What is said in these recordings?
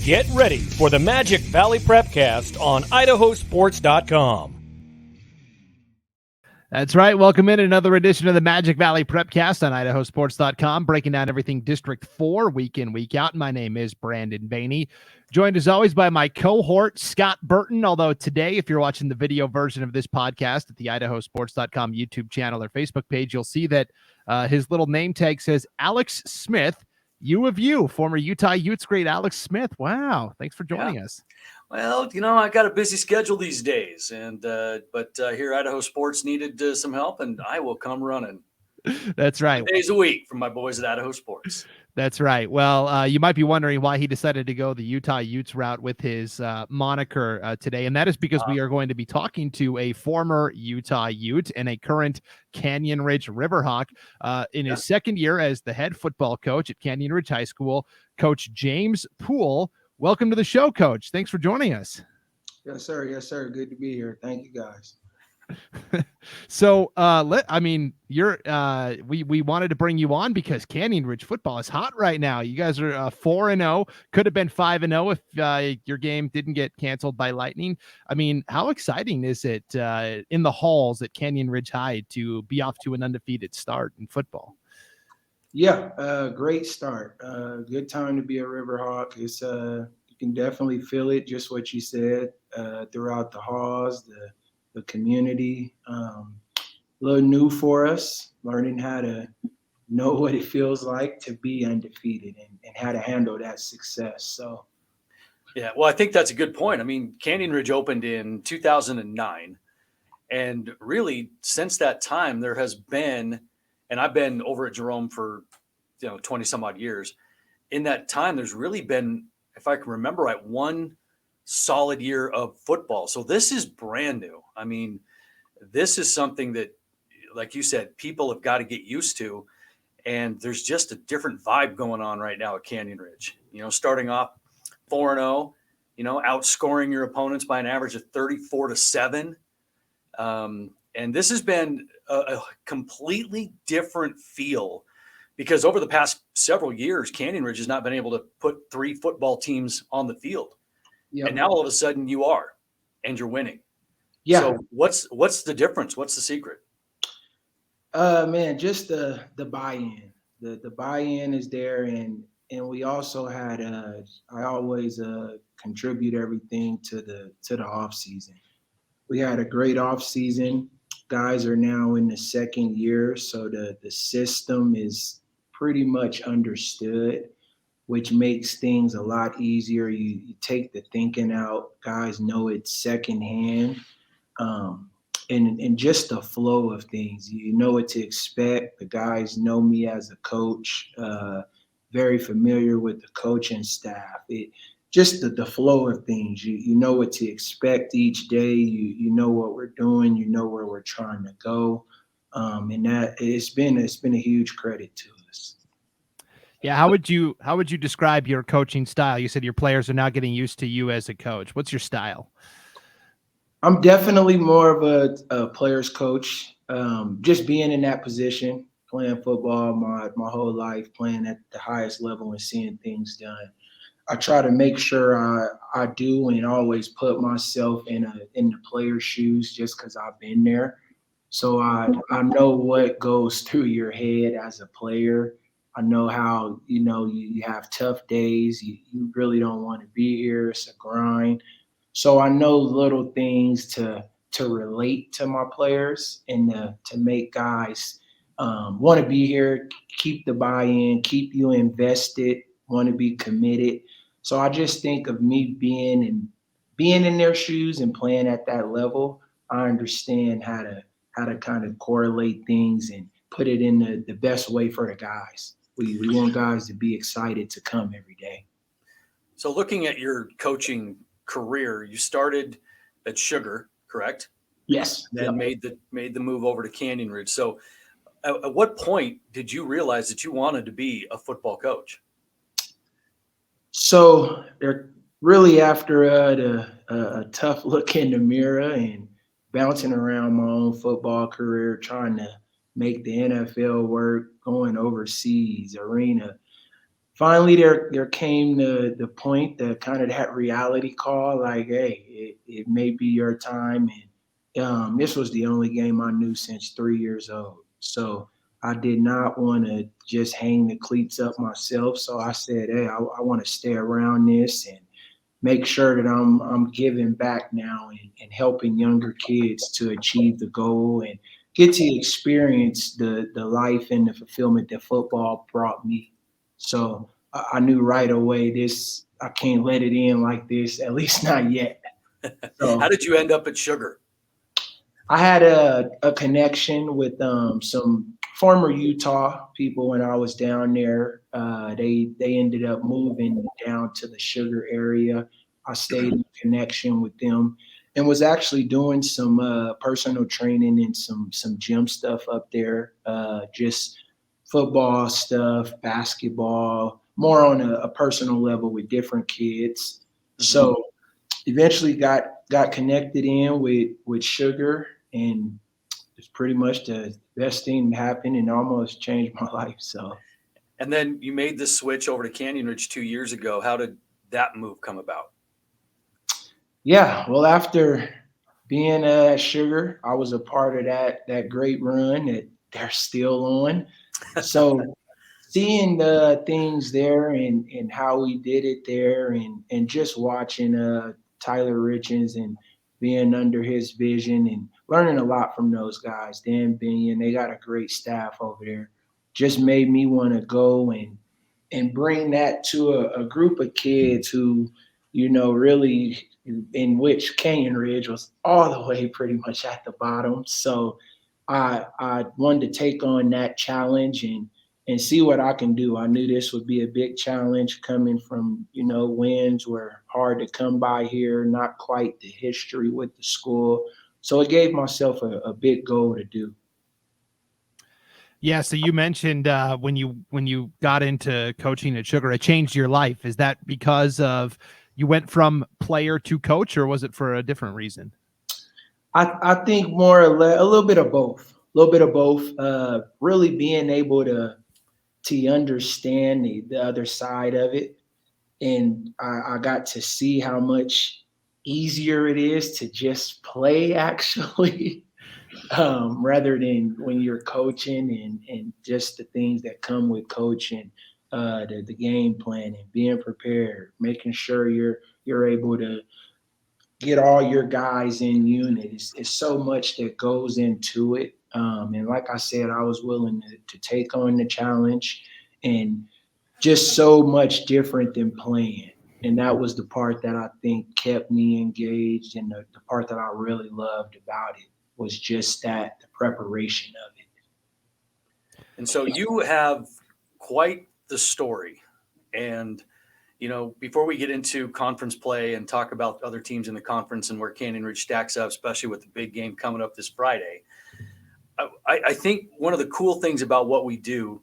Get ready for the Magic Valley Prepcast on IdahoSports.com. That's right. Welcome in another edition of the Magic Valley Prepcast on IdahoSports.com, breaking down everything District 4 week in, week out. My name is Brandon Baney, joined as always by my cohort, Scott Burton. Although today, if you're watching the video version of this podcast at the IdahoSports.com YouTube channel or Facebook page, you'll see that his little name tag says Alex Smith, U of U, former Utah Utes great Alex Smith. Wow. Thanks for joining us. Well, I got a busy schedule these days, but here Idaho Sports needed some help, and I will come running. That's right. 2 days a week from my boys at Idaho Sports. That's right. Well, you might be wondering why he decided to go the Utah Utes route with his moniker today, and that is because we are going to be talking to a former Utah Ute and a current Canyon Ridge Riverhawk in his second year as the head football coach at Canyon Ridge High School, Coach James Poole. Welcome to the show, Coach. Thanks for joining us. Yes, sir. Yes, sir. Good to be here. Thank you, guys. So, we wanted to bring you on because Canyon Ridge football is hot right now. You guys are 4-0, could have been 5-0 if your game didn't get canceled by lightning. I mean, how exciting is it in the halls at Canyon Ridge High to be off to an undefeated start in football? Yeah, great start. Good time to be a Riverhawk. It's you can definitely feel it, just what you said, throughout the halls, the community. A little new for us, learning how to know what it feels like to be undefeated and how to handle that success. So, yeah, well, I think that's a good point. I mean, Canyon Ridge opened in 2009, and really since that time there has been, and I've been over at Jerome for 20 some odd years. In that time, there's really been, if I can remember right, one solid year of football. So this is brand new. I mean, this is something that, like you said, people have got to get used to. And there's just a different vibe going on right now at Canyon Ridge. Starting off 4-0, outscoring your opponents by an average of 34-7. And this has been a completely different feel because over the past several years, Canyon Ridge has not been able to put 3 football teams on the field. Yep. And now all of a sudden you are, and you're winning. Yeah. So what's the difference? What's the secret? Man, just the buy-in. The buy-in is there, and we also had I always contribute everything to the off season. We had a great off season. Guys are now in the second year, so the system is pretty much understood, which makes things a lot easier. You take the thinking out. Guys know it secondhand. And just the flow of things. You know what to expect. The guys know me as a coach, very familiar with the coaching staff. Just the flow of things. You know what to expect each day. You know what we're doing. You know where we're trying to go. And that it's been a huge credit to us. Yeah, how would you describe your coaching style? You said your players are now getting used to you as a coach. What's your style? I'm definitely more of a player's coach. Just being in that position, playing football my whole life, playing at the highest level and seeing things done. I try to make sure I do and always put myself in the player's shoes just because I've been there. So I know what goes through your head as a player. I know how, you have tough days. You really don't want to be here. It's a grind. So I know little things to relate to my players and to make guys want to be here, keep the buy-in, keep you invested, want to be committed. So I just think of me being in their shoes and playing at that level. I understand how to kind of correlate things and put it in the best way for the guys. We want guys to be excited to come every day. So looking at your coaching career, you started at Sugar, correct? Yes. Then made the move over to Canyon Ridge. So at what point did you realize that you wanted to be a football coach? So they're really after a tough look in the mirror and bouncing around my own football career, trying to make the NFL work, going overseas, arena. finally there came the point, the kind of that reality call, like, hey, it may be your time. And this was the only game I knew since 3 years old. So I did not want to just hang the cleats up myself. So I said, hey, I want to stay around this and make sure that I'm giving back now and helping younger kids to achieve the goal and get to experience the life and the fulfillment that football brought me. So I knew right away, this, I can't let it in like this, at least not yet. So How did you end up at Sugar? I had a connection with some former Utah people when I was down there. They ended up moving down to the Sugar area. I stayed in connection with them and was actually doing some personal training and some gym stuff up there. Just football stuff, basketball, more on a personal level with different kids. Mm-hmm. So eventually got connected in with Sugar, and it's pretty much the best thing that happened and almost changed my life. So, and then you made the switch over to Canyon Ridge 2 years ago. How did that move come about? Yeah, well, after being at Sugar, I was a part of that great run that they're still on. So seeing the things there and how we did it there, and just watching Tyler Richens and being under his vision and learning a lot from those guys. Dan Binion, they got a great staff over there. Just made me want to go and bring that to a group of kids who, really, in which Canyon Ridge was all the way pretty much at the bottom. So I wanted to take on that challenge and see what I can do. I knew this would be a big challenge coming from, wins were hard to come by here, not quite the history with the school. So it gave myself a big goal to do. Yeah, so you mentioned when you got into coaching at Sugar, it changed your life. Is that because of you went from player to coach, or was it for a different reason? I think more or less a little bit of both. A little bit of both. Really being able to understand the other side of it. And I got to see how much easier it is to just play, actually, rather than when you're coaching and just the things that come with coaching, the game planning, being prepared, making sure you're able to get all your guys in unit. It's so much that goes into it. And like I said, I was willing to take on the challenge, and just so much different than playing. And that was the part that I think kept me engaged, and the part that I really loved about it was just the preparation of it. And so you have quite the story. And, before we get into conference play and talk about other teams in the conference and where Canyon Ridge stacks up, especially with the big game coming up this Friday, I think one of the cool things about what we do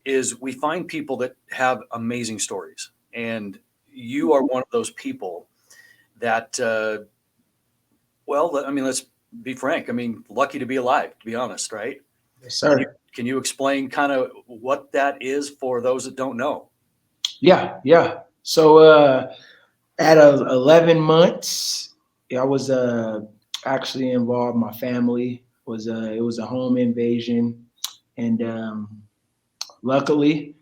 is we find people that have amazing stories. And you are one of those people that, let's be frank. Lucky to be alive, to be honest, right? Yes, sir. Can you explain kind of what that is for those that don't know? Yeah. So at 11 months, I was actually involved. My family it was a home invasion, and luckily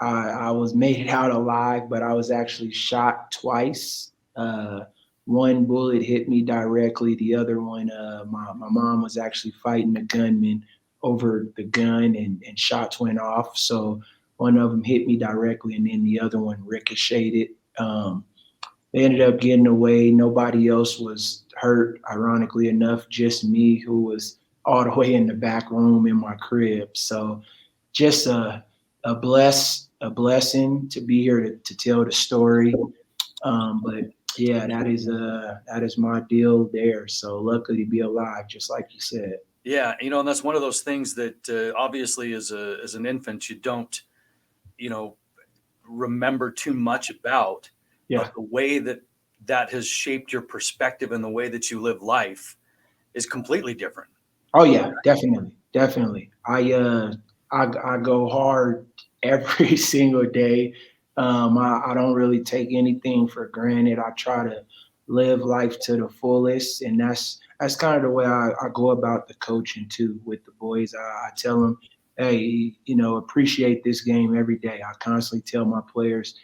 I was made it out alive, but I was actually shot twice. One bullet hit me directly. The other one, my mom was actually fighting a gunman over the gun, and shots went off. So one of them hit me directly, and then the other one ricocheted. They ended up getting away. Nobody else was hurt, ironically enough, just me, who was all the way in the back room in my crib. So just a blessing to be here to tell the story. But yeah, that is my deal there. So lucky to be alive, just like you said. Yeah, and that's one of those things that obviously as an infant you don't, remember too much about. Yeah. But the way that has shaped your perspective and the way that you live life is completely different. Oh yeah, definitely. I go hard every single day, I don't really take anything for granted. I try to live life to the fullest, and that's kind of the way I go about the coaching too with the boys. I tell them, hey, appreciate this game every day. I constantly tell my players,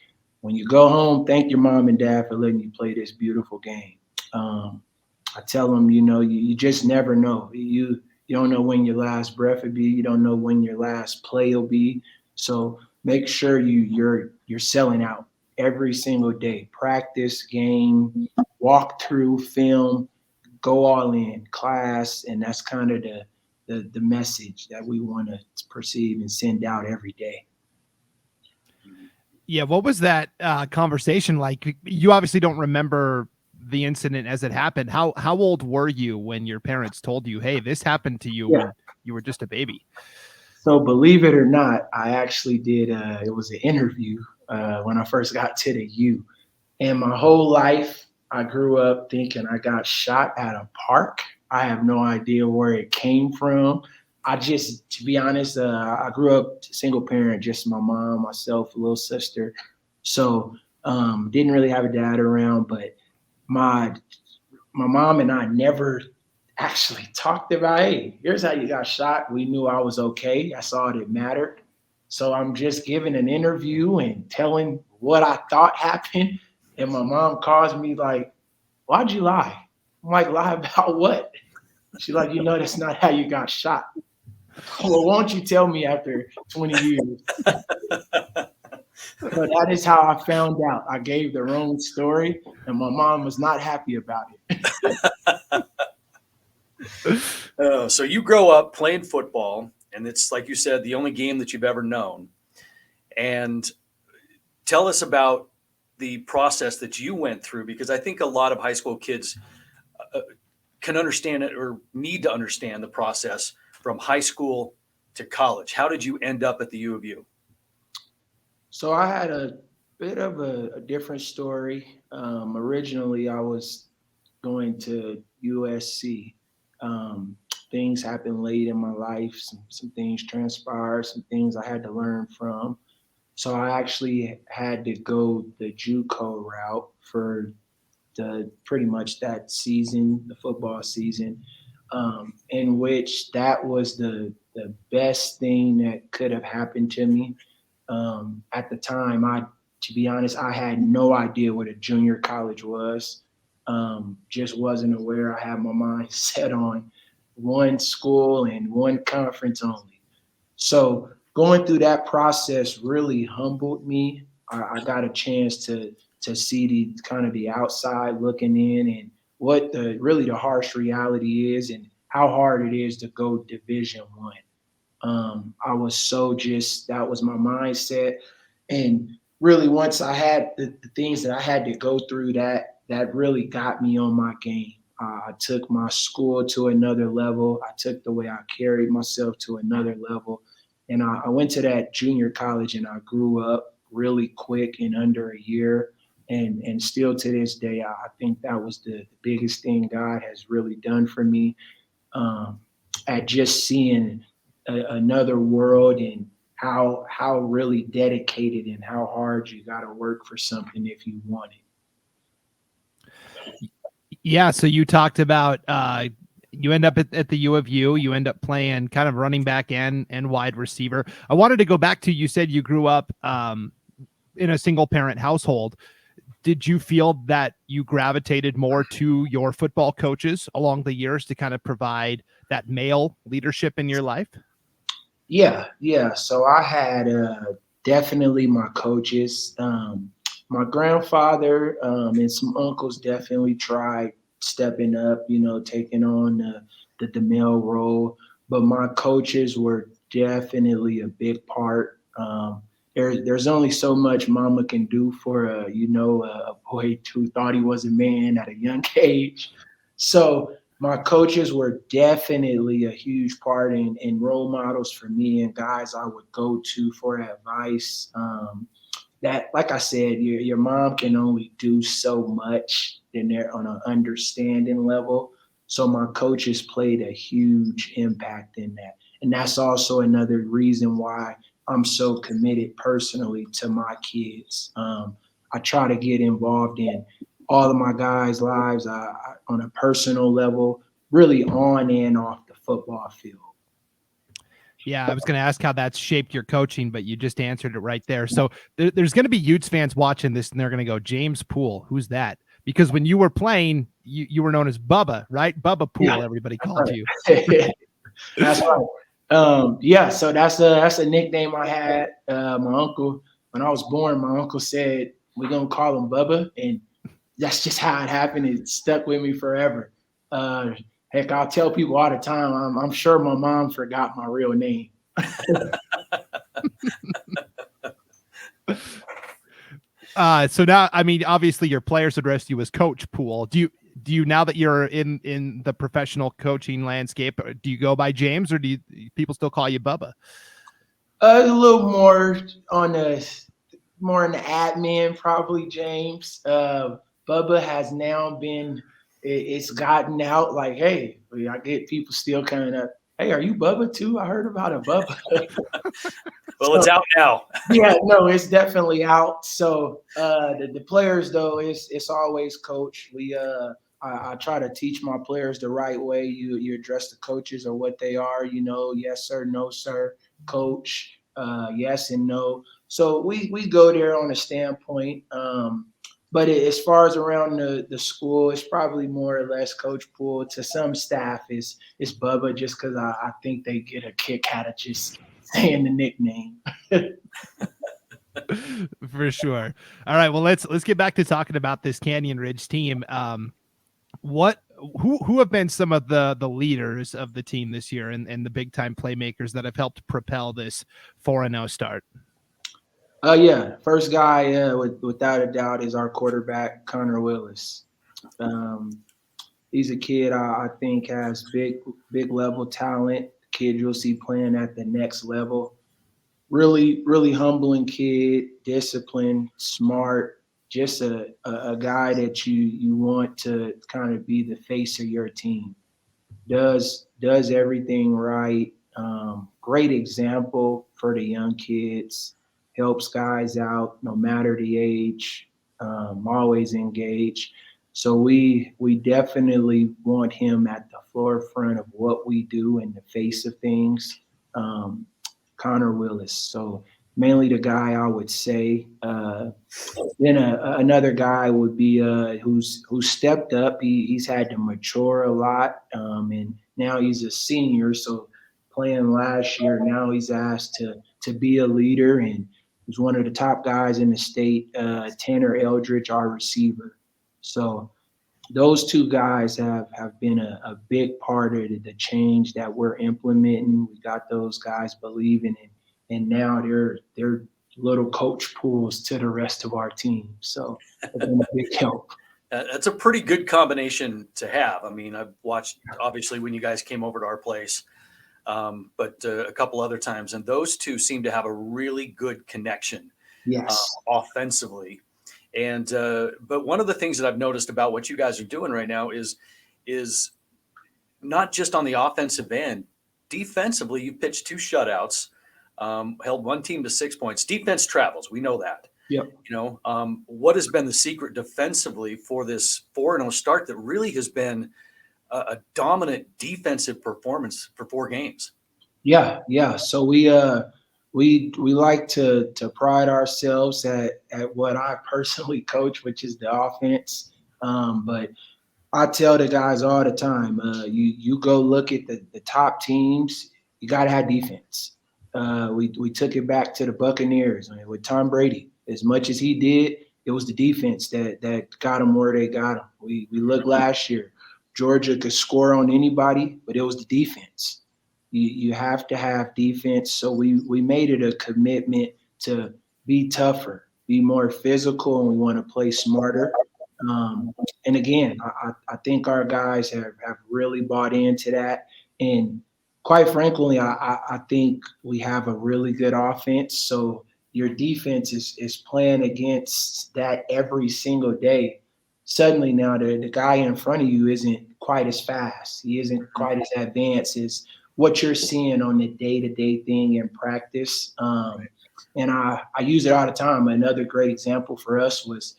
when you go home, thank your mom and dad for letting you play this beautiful game. I tell them, you just never know. You don't know when your last breath will be. You don't know when your last play will be. So make sure you're selling out every single day. Practice, game, walk through, film, go all in, class, and that's kind of the message that we want to perceive and send out every day. Yeah, what was that conversation like? You obviously don't remember the incident as it happened. How old were you when your parents told you, hey, this happened to you when you were just a baby? So believe it or not, I actually did. It was an interview when I first got to the U. And my whole life, I grew up thinking I got shot at a park. I have no idea where it came from. To be honest, I grew up single parent, just my mom, myself, a little sister. So didn't really have a dad around, but my mom and I never actually talked about, hey, here's how you got shot. We knew I was okay. That's all that mattered. So I'm just giving an interview and telling what I thought happened. And my mom calls me like, why'd you lie? I'm like, lie about what? She's like, that's not how you got shot. Well, won't you tell me after 20 years? But that is how I found out. I gave the wrong story, and my mom was not happy about it. So you grow up playing football, and it's, like you said, the only game that you've ever known. And tell us about the process that you went through, because I think a lot of high school kids can understand it or need to understand the process from high school to college. How did you end up at the U of U? So I had a bit of a different story. Originally, I was going to USC. Things happened late in my life. Some things transpired, some things I had to learn from. So I actually had to go the JUCO route for pretty much that season, the football season, in which that was the best thing that could have happened to me. At the time, to be honest, I had no idea what a junior college was. Just wasn't aware. I had my mind set on one school and one conference only. So going through that process really humbled me. I got a chance to see the outside looking in and what the harsh reality is and how hard it is to go Division I. I was that was my mindset. And really once I had the things that I had to go through, that really got me on my game. I took my school to another level. I took the way I carried myself to another level. And I went to that junior college and I grew up really quick in under a year. And still to this day, I think that was the biggest thing God has really done for me, at just seeing another world and how really dedicated and how hard you got to work for something if you want it. Yeah, so you talked about you end up at the U of U. You end up playing kind of running back and wide receiver. I wanted to go back to, you said you grew up in a single parent household. Did you feel that you gravitated more to your football coaches along the years to kind of provide that male leadership in your life? Yeah. So I had definitely my coaches. My grandfather and some uncles definitely tried stepping up, taking on the male role. But my coaches were definitely a big part. There's only so much mama can do for a boy who thought he was a man at a young age. So my coaches were definitely a huge part and role models for me and guys I would go to for advice. That, like I said, your mom can only do so much and they're on an understanding level. So my coaches played a huge impact in that. And that's also another reason why I'm so committed personally to my kids. I try to get involved in all of my guys' lives on a personal level, really on and off the football field. Yeah, I was going to ask how that's shaped your coaching, but you just answered it right there. So there's going to be Utes fans watching this, and they're going to go, James Poole, who's that? Because when you were playing, you were known as Bubba, right? Bubba Poole, yeah. Everybody called you. That's right. Yeah, so that's a nickname I had. My uncle, when I was born, my uncle said, we're going to call him Bubba, and that's just how it happened. It stuck with me forever. Heck, I'll tell people all the time, I'm sure my mom forgot my real name. So now, I mean, obviously your players address you as Coach Poole. Do you now that you're in the professional coaching landscape, do you go by James, or do people still call you Bubba? A little more on the admin, probably James. Bubba has now been, it's gotten out like, hey, I get people still coming up, hey, are you Bubba too? I heard about a Bubba. Well, it's out now. Yeah, no, it's definitely out. So the players, though, it's always coach. I try to teach my players the right way. You address the coaches or what they are, yes, sir, no, sir, coach, yes and no. So we go there on a standpoint. But as far as around the school, it's probably more or less Coach Poole. To some staff, it's Bubba, just because I think they get a kick out of just saying the nickname. For sure. All right. Well, let's get back to talking about this Canyon Ridge team. Who have been some of the leaders of the team this year and the big time playmakers that have helped propel this 4-0 start? Yeah, first guy without a doubt is our quarterback, Conor Willis. He's a kid I think has big level talent. Kid you'll see playing at the next level. Really, really humbling kid, disciplined, smart, just a guy that you want to kind of be the face of your team. Does everything right. Great example for the young kids. Helps guys out no matter the age. Always engaged. So we definitely want him at the forefront of what we do in the face of things. Conor Willis. So mainly the guy I would say. Then another guy would be who's stepped up. He's had to mature a lot, and now he's a senior. So playing last year, now he's asked to be a leader, and he's one of the top guys in the state. Tanner Eldridge, our receiver. So those two guys have been a big part of the change that we're implementing. We got those guys believing in, and now they're little coach pools to the rest of our team. So it's been a big help. That's a pretty good combination to have. I mean, I've watched, obviously, when you guys came over to our place, but a couple other times, and those two seem to have a really good connection. Yes. Offensively. And but one of the things that I've noticed about what you guys are doing right now is not just on the offensive end. Defensively, you pitched 2 shutouts, held one team to 6 points. Defense travels. We know that. Yep. What has been the secret defensively for this 4-0 start that really has been a dominant defensive performance for 4 games? Yeah. So we like to pride ourselves at what I personally coach, which is the offense. But I tell the guys all the time, you go look at the top teams, you got to have defense. We took it back to the Buccaneers. I mean, with Tom Brady. As much as he did, it was the defense that got him where they got him. We looked last year. Georgia could score on anybody, but it was the defense. You have to have defense. So we made it a commitment to be tougher, be more physical, and we want to play smarter. And again, I think our guys have really bought into that. And quite frankly, I think we have a really good offense. So your defense is playing against that every single day. Suddenly now the guy in front of you isn't quite as fast. He isn't quite as advanced as what you're seeing on the day-to-day thing in practice. And I use it all the time. Another great example for us was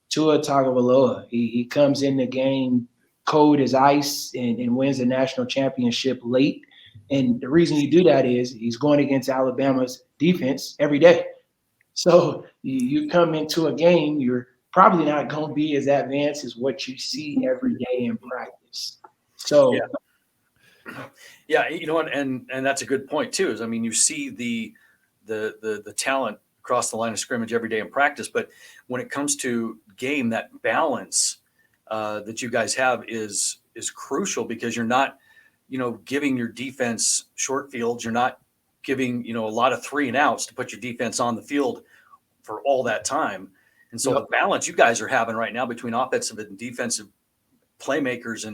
Tua Tagovailoa. He comes in the game cold as ice and wins the national championship late. And the reason you do that is he's going against Alabama's defense every day. So you come into a game, you're probably not going to be as advanced as what you see every day in practice. So yeah, you know what, and that's a good point too. Is, I mean, you see the talent across the line of scrimmage every day in practice, but when it comes to game, that balance that you guys have is crucial, because you're not, giving your defense short fields. You're not giving, a lot of 3 and outs to put your defense on the field for all that time. And so the balance you guys are having right now between offensive and defensive playmakers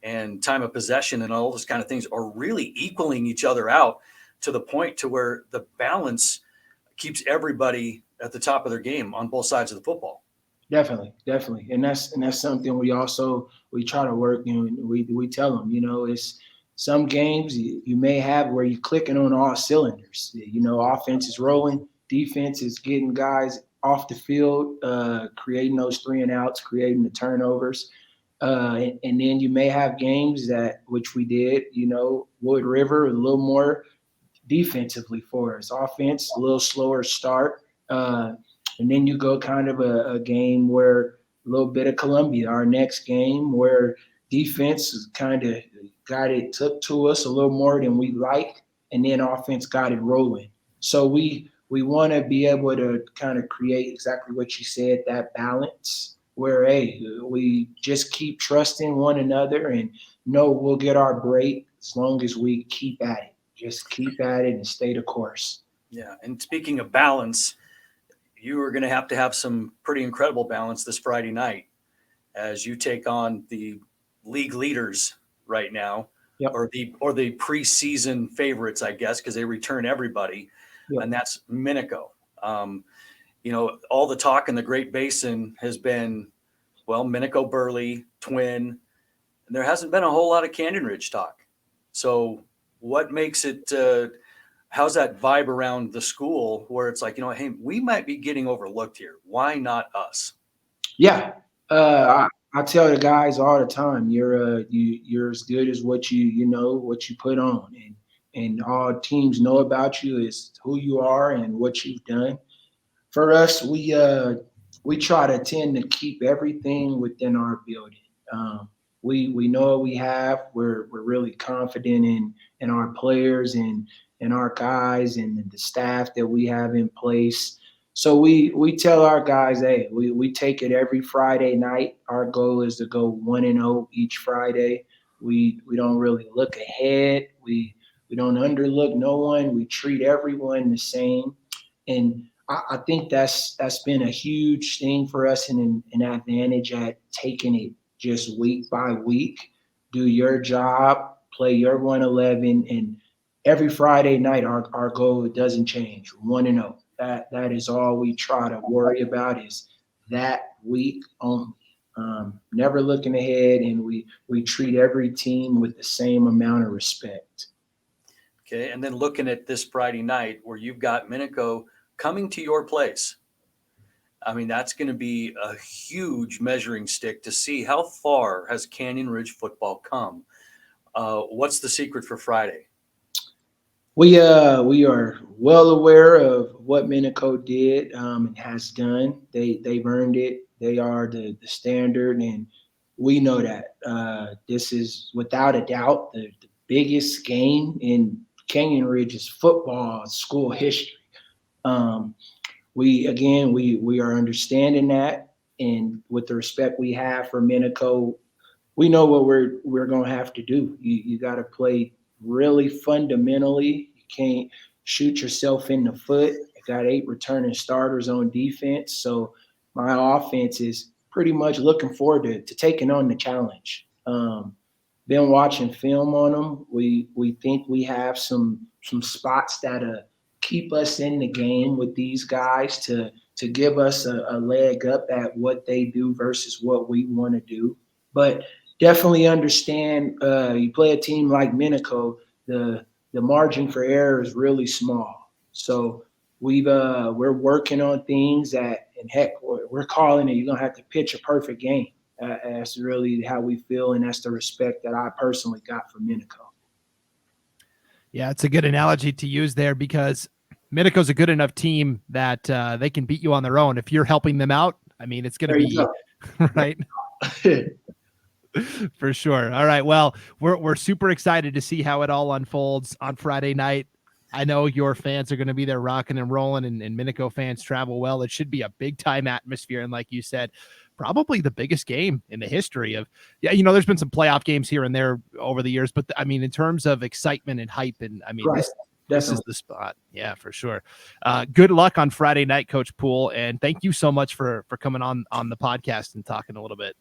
and time of possession and all those kind of things are really equaling each other out to the point to where the balance keeps everybody at the top of their game on both sides of the football. Definitely. And that's something we try to work, we tell them, it's some games you may have where you're clicking on all cylinders. Offense is rolling, defense is getting guys off the field, creating those 3 and outs, creating the turnovers. And then you may have games which we did, Wood River, a little more defensively for us. Offense, a little slower start. And then you go kind of a game where a little bit of Columbia, our next game, where defense kind of took to us a little more than we liked, and then offense got it rolling. So we want to be able to kind of create exactly what you said, that balance where, hey, we just keep trusting one another and know we'll get our break as long as we keep at it. Just keep at it and stay the course. Yeah, and speaking of balance, you are going to have some pretty incredible balance this Friday night as you take on the league leaders right now, or the preseason favorites, I guess, because they return everybody, and that's Minico. All the talk in the Great Basin has been, Minico, Burley, Twin, and there hasn't been a whole lot of Canyon Ridge talk. So what makes it how's that vibe around the school where it's like, hey, we might be getting overlooked here. Why not us? Yeah. I tell the guys all the time, you're as good as what what you put on, and all teams know about you is who you are and what you've done. For us, we try to tend to keep everything within our building. We know what we have. We're really confident in our players and our guys and the staff that we have in place. So we tell our guys, hey, we take it every Friday night. Our goal is to go 1-0 each Friday. We don't really look ahead. We don't underlook no one. We treat everyone the same. And I think that's been a huge thing for us and an advantage at taking it just week by week. Do your job, play your 111, and every Friday night our goal doesn't change, 1-0. That is all we try to worry about is that week only. Never looking ahead, and we treat every team with the same amount of respect. Okay, and then looking at this Friday night where you've got Minico coming to your place. I mean, that's going to be a huge measuring stick to see how far has Canyon Ridge football come. What's the secret for Friday? We are well aware of what Minico did and has done. They've earned it. They are the standard, and we know that. This is without a doubt the biggest game in Canyon Ridge's football school history. We are understanding that, and with the respect we have for Minico, we know what we're going to have to do. You got to play really fundamentally. You can't shoot yourself in the foot. You got 8 returning starters on defense, so my offense is pretty much looking forward to taking on the challenge. Been watching film on them. We think we have some spots that keep us in the game with these guys to give us a leg up at what they do versus what we want to do. But definitely understand you play a team like Minico, the margin for error is really small. So we're working on things that, and heck, we're calling it, you're going to have to pitch a perfect game. That's really how we feel, and that's the respect that I personally got from Minico. Yeah, it's a good analogy to use there because Minico's a good enough team that they can beat you on their own. If you're helping them out, I mean, it's going to be right. For sure. All right. Well, we're super excited to see how it all unfolds on Friday night. I know your fans are going to be there rocking and rolling, and Minico fans travel well. It should be a big time atmosphere. And like you said, probably the biggest game in the history of, there's been some playoff games here and there over the years, but I mean, in terms of excitement and hype, and I mean, this is the spot. Yeah, for sure. Good luck on Friday night, Coach Poole. And thank you so much for coming on the podcast and talking a little bit.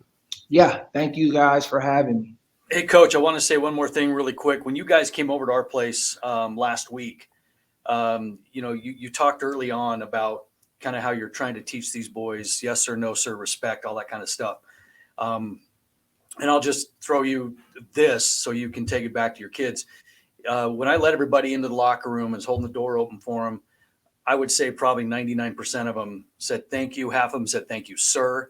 Yeah. Thank you guys for having me. Hey, Coach, I want to say one more thing really quick. When you guys came over to our place last week, you talked early on about kind of how you're trying to teach these boys yes sir, no sir, respect, all that kind of stuff. And I'll just throw you this so you can take it back to your kids. When I let everybody into the locker room and was holding the door open for them, I would say probably 99% of them said thank you. Half of them said thank you, sir.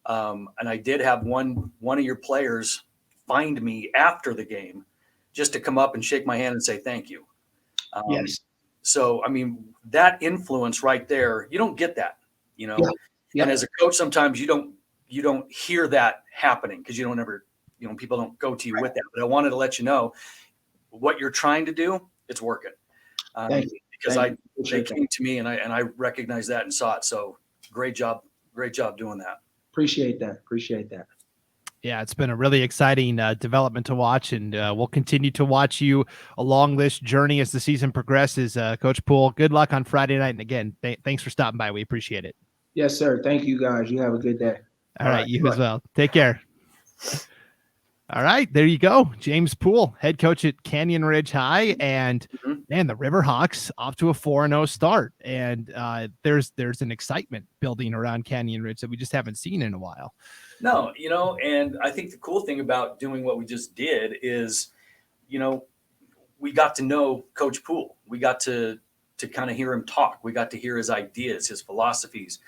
And I did have one of your players find me after the game just to come up and shake my hand and say thank you. Yes. So, I mean, that influence right there, you don't get that, Yeah. Yeah. And as a coach, sometimes you don't hear that happening because you don't ever, people don't go to you with that. But I wanted to let you know what you're trying to do. It's working. Thank you. Because they came to me and I recognized that and saw it. So great job doing that. Appreciate that. Yeah, it's been a really exciting development to watch, and we'll continue to watch you along this journey as the season progresses. Coach Poole, good luck on Friday night. And again, thanks for stopping by. We appreciate it. Yes, sir. Thank you, guys. You have a good day. All right, you as well. Take care. All right, there you go. James Poole, head coach at Canyon Ridge High, and man, the Riverhawks off to a 4-0 start. And there's an excitement building around Canyon Ridge that we just haven't seen in a while. No, and I think the cool thing about doing what we just did is, we got to know Coach Poole. We got to kind of hear him talk. We got to hear his ideas, his philosophies.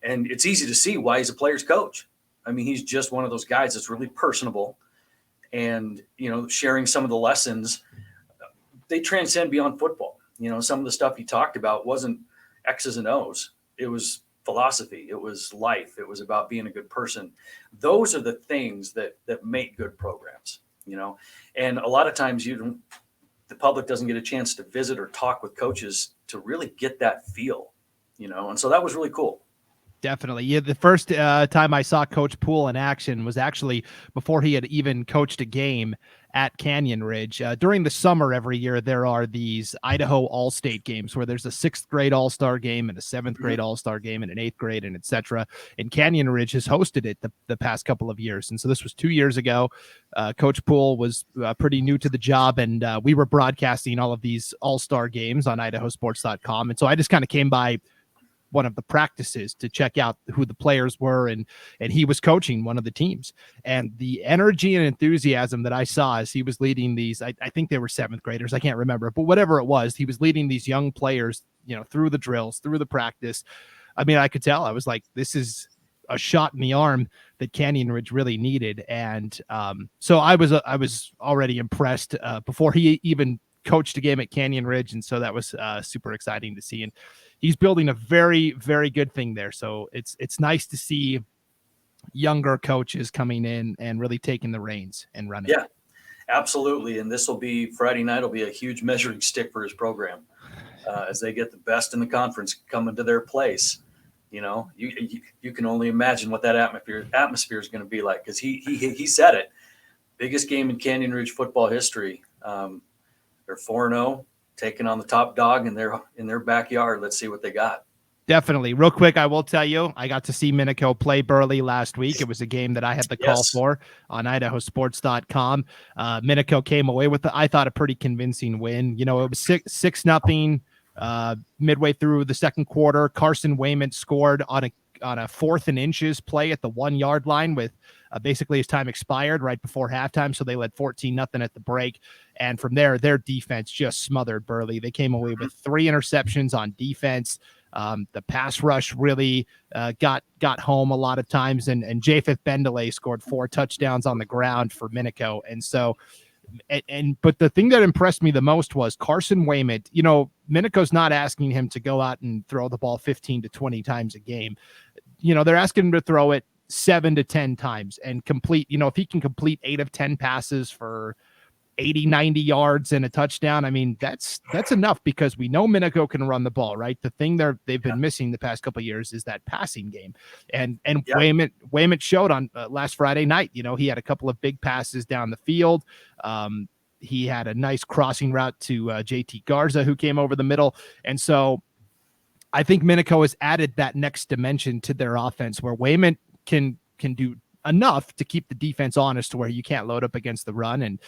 And it's easy to see why he's a player's coach. I mean, he's just one of those guys that's really personable. And, sharing some of the lessons, they transcend beyond football. Some of the stuff he talked about wasn't X's and O's. It was philosophy. It was life. It was about being a good person. Those are the things that make good programs, and a lot of times the public doesn't get a chance to visit or talk with coaches to really get that feel, and so that was really cool. Definitely. Yeah, the first time I saw Coach Poole in action was actually before he had even coached a game at Canyon Ridge. During the summer every year, there are these Idaho All-State games where there's a 6th grade All-Star game and a 7th grade All-Star game and an 8th grade and etc. And Canyon Ridge has hosted it the past couple of years. And so this was 2 years ago. Coach Poole was pretty new to the job, and we were broadcasting all of these All-Star games on IdahoSports.com. And so I just kind of came by one of the practices to check out who the players were, and he was coaching one of the teams, and the energy and enthusiasm that I saw as he was leading these, I think they were 7th graders, I can't remember, but whatever it was, he was leading these young players, through the drills, through the practice. I mean, I could tell, I was like, this is a shot in the arm that Canyon Ridge really needed. And so I was already impressed before he even coached a game at Canyon Ridge. And so that was super exciting to see. And he's building a very, very good thing there. So it's nice to see younger coaches coming in and really taking the reins and running. Yeah, absolutely. And this will be Friday night will be a huge measuring stick for his program as they get the best in the conference coming to their place. You can only imagine what that atmosphere is going to be like, because he said it. Biggest game in Canyon Ridge football history. They're 4-0, taking on the top dog in their backyard. Let's see what they got. Definitely. Real quick, I will tell you, I got to see Minico play Burley last week. It was a game that I had the call for on IdahoSports.com. Minico came away with, I thought, a pretty convincing win. It was 6-0 midway through the second quarter. Carson Wayman scored on a 4th and inches play at the 1-yard line with basically his time expired right before halftime. So they led 14-0 at the break. And from there, their defense just smothered Burley. They came away with 3 interceptions on defense. The pass rush really got home a lot of times, and Japheth Bendelay scored 4 touchdowns on the ground for Minico. And so, but the thing that impressed me the most was Carson Wayment. You know, Minico's not asking him to go out and throw the ball 15 to 20 times a game. You know, they're asking him to throw it 7 to 10 times and complete, you know, if he can complete 8 of 10 passes for 80, 90 yards and a touchdown. I mean, that's enough, because we know Minico can run the ball, right? The thing they've been missing the past couple of years is that passing game. And Wayment showed on last Friday night. You know, he had a couple of big passes down the field. He had a nice crossing route to JT Garza, who came over the middle. And so I think Minico has added that next dimension to their offense, where Wayment can do enough to keep the defense honest to where you can't load up against the run. And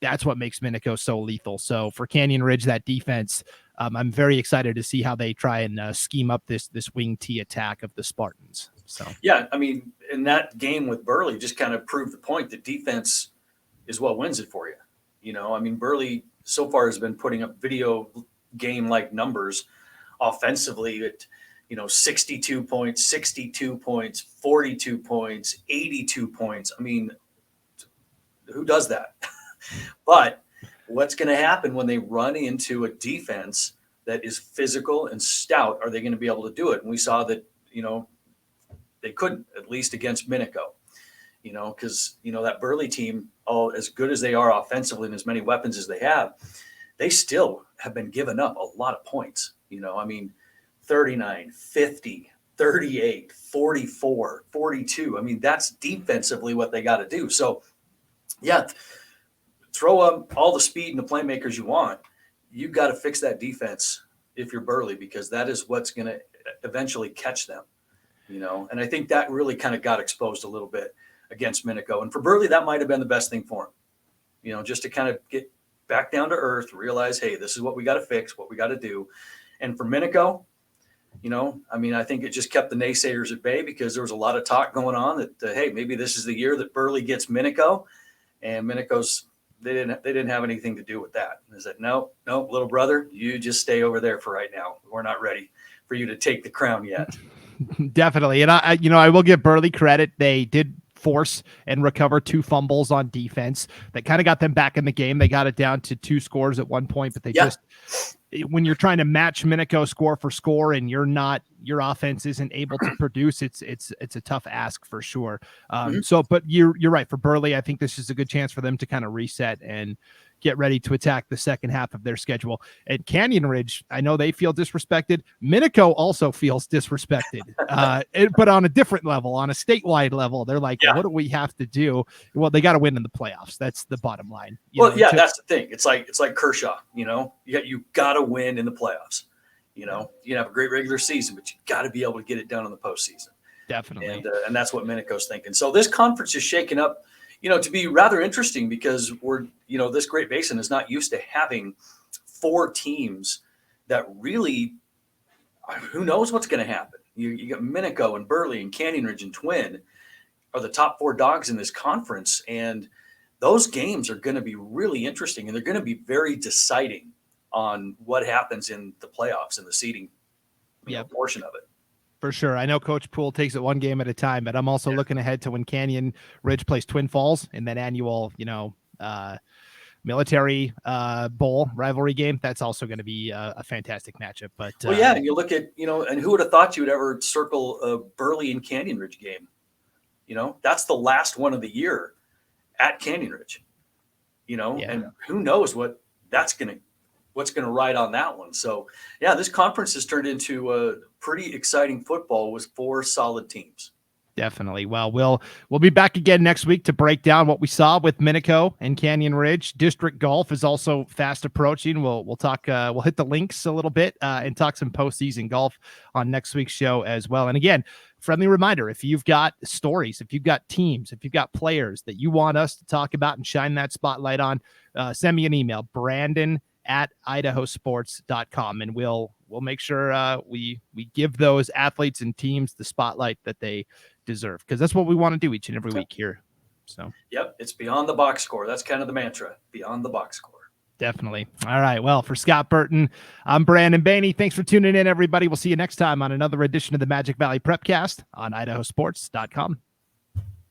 that's what makes Minico so lethal. So for Canyon Ridge, that defense, I'm very excited to see how they try and scheme up this wing T attack of the Spartans. So yeah, I mean, in that game with Burley, just kind of proved the point that defense is what wins it for you. You know, I mean, Burley so far has been putting up video game like numbers offensively at, you know, 62 points, 42 points, 82 points. I mean, who does that? But what's going to happen when they run into a defense that is physical and stout? Are they going to be able to do it? And we saw that, you know, they couldn't, at least against Minico, you know, because, you know, that Burley team, as good as they are offensively and as many weapons as they have, they still have been giving up a lot of points. You know, I mean, 39, 50, 38, 44, 42. I mean, that's defensively what they got to do. So, yeah, throw up all the speed and the playmakers you want. You've got to fix that defense if you're Burley, because that is what's going to eventually catch them, you know. And I think that really kind of got exposed a little bit against Minico. And for Burley, that might have been the best thing for him, you know, just to kind of get back down to earth, realize, hey, this is what we got to fix, what we got to do. And for Minico, you know, I mean, I think it just kept the naysayers at bay, because there was a lot of talk going on that, hey, maybe this is the year that Burley gets Minico, and Minico's, they didn't have anything to do with that. They said, no, little brother, you just stay over there for right now. We're not ready for you to take the crown yet. Definitely. And I will give Burley credit. They did force and recover 2 fumbles on defense that kind of got them back in the game. They got it down to 2 scores at one point, but they just, when you're trying to match Minico score for score and your offense isn't able to produce, it's a tough ask for sure. So, but you're right, for Burley, I think this is a good chance for them to kind of reset and get ready to attack the second half of their schedule. At Canyon Ridge, I know they feel disrespected. Minico also feels disrespected, but on a different level, on a statewide level. They're like, what do we have to do? Well, they got to win in the playoffs. That's the bottom line. That's the thing. It's like Kershaw, you know, you got to win in the playoffs. You know, you can have a great regular season, but you got to be able to get it done in the postseason. Definitely. And that's what Minico's thinking. So this conference is shaking up, you know, to be rather interesting, because this Great Basin is not used to having 4 teams that really, who knows what's going to happen. You got Minico and Burley and Canyon Ridge and Twin are the top 4 dogs in this conference. And those games are going to be really interesting, and they're going to be very deciding on what happens in the playoffs and the seeding portion of it. For sure. I know Coach Poole takes it one game at a time, but I'm also looking ahead to when Canyon Ridge plays Twin Falls in that annual, military bowl rivalry game. That's also going to be a fantastic matchup. But and you look at, and who would have thought you would ever circle a Burley and Canyon Ridge game? You know, that's the last one of the year at Canyon Ridge, and who knows what's going to ride on that one. So this conference has turned into a pretty exciting football with 4 solid teams. Definitely. Well, we'll be back again next week to break down what we saw with Minico and Canyon Ridge. District golf is also fast approaching. We'll talk. We'll hit the links a little bit and talk some postseason golf on next week's show as well. And again, friendly reminder: if you've got stories, if you've got teams, if you've got players that you want us to talk about and shine that spotlight on, send me an email, Brandon@IdahoSports.com, and we'll make sure we give those athletes and teams the spotlight that they deserve, because that's what we want to do each and every week here. So it's beyond the box score. That's kind of the mantra, beyond the box score. Definitely. All right. Well, for Scott Burton, I'm Brandon Baney. Thanks for tuning in, everybody. We'll see you next time on another edition of the Magic Valley Prepcast on IdahoSports.com.